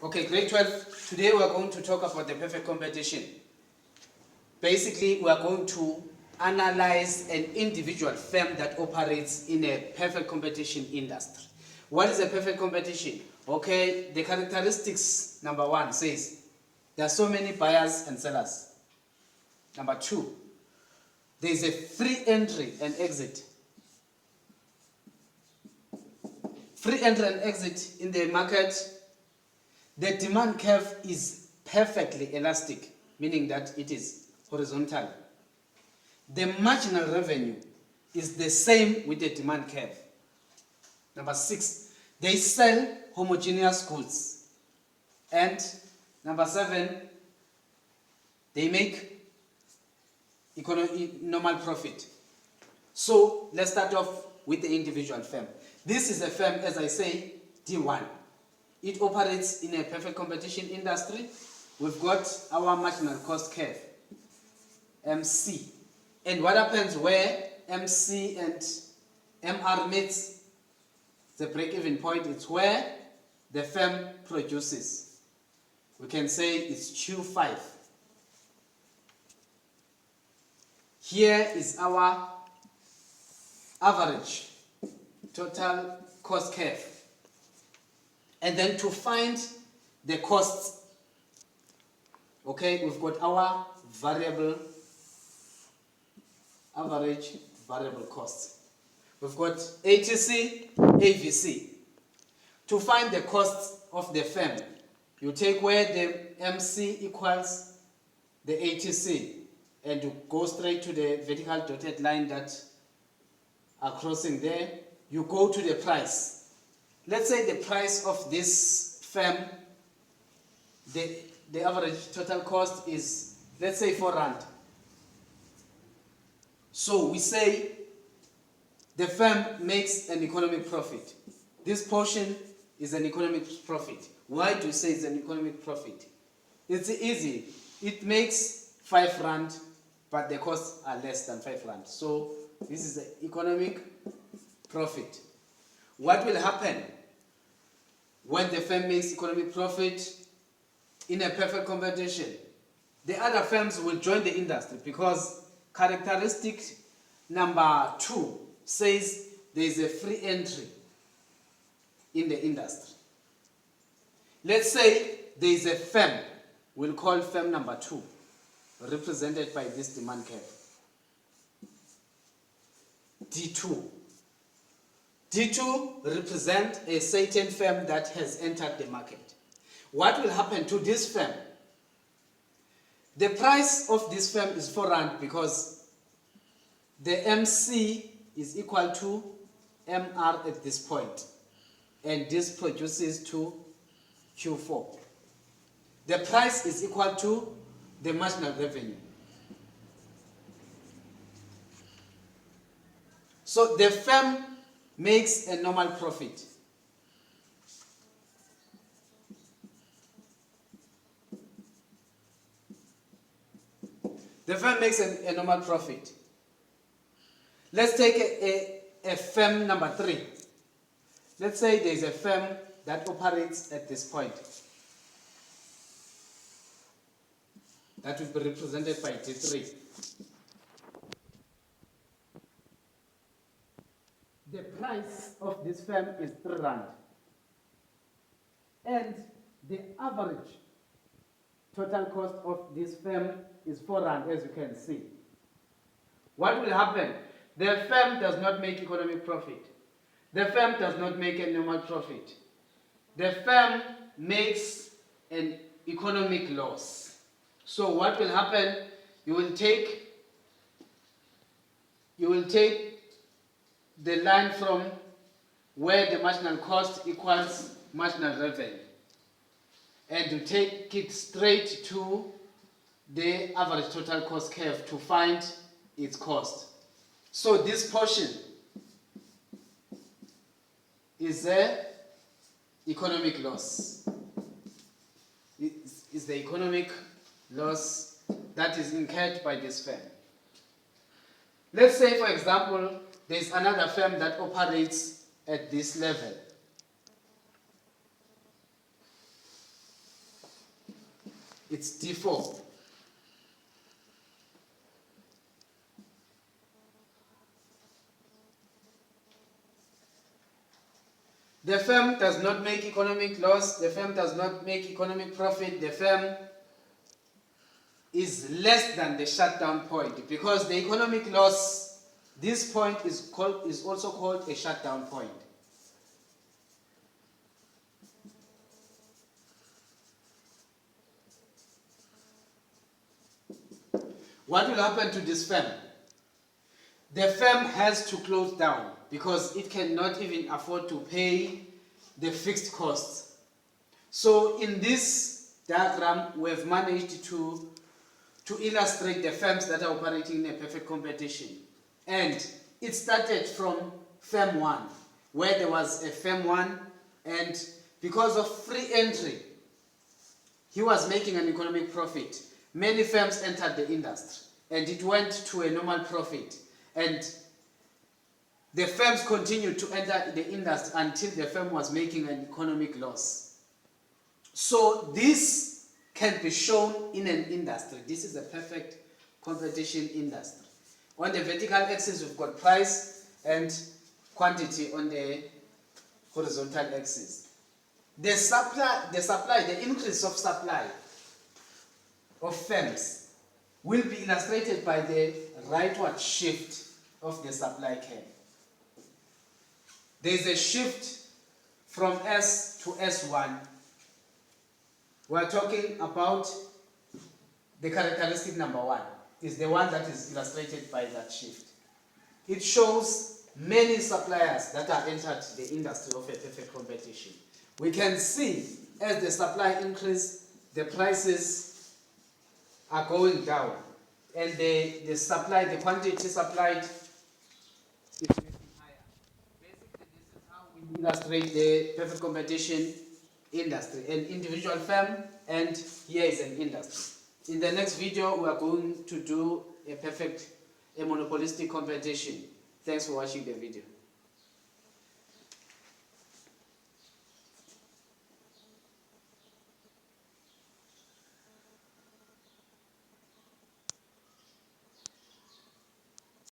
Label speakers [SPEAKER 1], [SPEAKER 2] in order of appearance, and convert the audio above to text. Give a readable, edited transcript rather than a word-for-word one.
[SPEAKER 1] Okay, grade 12. Today we are going to talk about the perfect competition. Basically, we are going to analyze an individual firm that operates in a perfect competition industry. What is a perfect competition? Okay, the characteristics, number 1 says there are so many buyers and sellers. Number 2, there is a free entry and exit. Free entry and exit in the market. The demand curve is perfectly elastic, meaning that it is horizontal. The marginal revenue is the same with the demand curve. Number 6, they sell homogeneous goods. And number 7, they make normal profit. So let's start off with the individual firm. This is a firm, as I say, D1. It operates in a perfect competition industry. We've got our marginal cost curve, MC. And what happens where MC and MR meets the break-even point? It's where the firm produces. We can say it's Q5. Here is our average total cost curve. And then to find the costs, okay, we've got our average variable costs. We've got ATC, AVC. To find the costs of the firm, you take where the MC equals the ATC and you go straight to the vertical dotted line that are crossing there. You go to the price. Let's say the price of this firm, the average total cost is, let's say, 4 rand. So we say the firm makes an economic profit. This portion is an economic profit. Why do you say it's an economic profit? It's easy. It makes 5 rand, but the costs are less than 5 rand. So this is the economic profit. What will happen when the firm makes economic profit in a perfect competition? The other firms will join the industry because characteristic number 2 says there is a free entry in the industry. Let's say there is a firm, we'll call firm number 2, represented by this demand curve, D2. D2 represents a certain firm that has entered the market. What will happen to this firm? The price of this firm is 4 rand because the MC is equal to MR at this point, and this produces to Q4. The price is equal to the marginal revenue. So the firm makes a normal profit. The firm makes a normal profit. Let's take a firm number 3. Let's say there is a firm that operates at this point. That will be represented by D3. The price of this firm is 3 rand. And the average total cost of this firm is 4 rand, as you can see. What will happen? The firm does not make economic profit. The firm does not make a normal profit. The firm makes an economic loss. So what will happen? You will take the line from where the marginal cost equals marginal revenue, and you take it straight to the average total cost curve to find its cost. So this portion is the economic loss. Is the economic loss that is incurred by this firm. Let's say, for example, there is another firm that operates at this level. It's D4. The firm does not make economic loss, the firm does not make economic profit, the firm is less than the shutdown point, because the economic loss, this point is also called a shutdown point. What will happen to this firm? The firm has to close down because it cannot even afford to pay the fixed costs. So in this diagram, we have managed to illustrate the firms that are operating in a perfect competition. And it started from firm 1, where there was a firm 1, and because of free entry, he was making an economic profit. Many firms entered the industry, and it went to a normal profit. And the firms continued to enter the industry until the firm was making an economic loss. So this can be shown in an industry. This is a perfect competition industry. On the vertical axis, we've got price and quantity on the horizontal axis. The increase of supply of firms will be illustrated by the rightward shift of the supply curve. There is a shift from S to S1. We are talking about the characteristic number 1. Is the one that is illustrated by that shift. It shows many suppliers that have entered the industry of a perfect competition. We can see as the supply increases, the prices are going down, and the quantity supplied is getting higher. Basically, this is how we illustrate the perfect competition industry, an individual firm, and here is an industry. In the next video, we are going to do a monopolistic competition. Thanks for watching the video.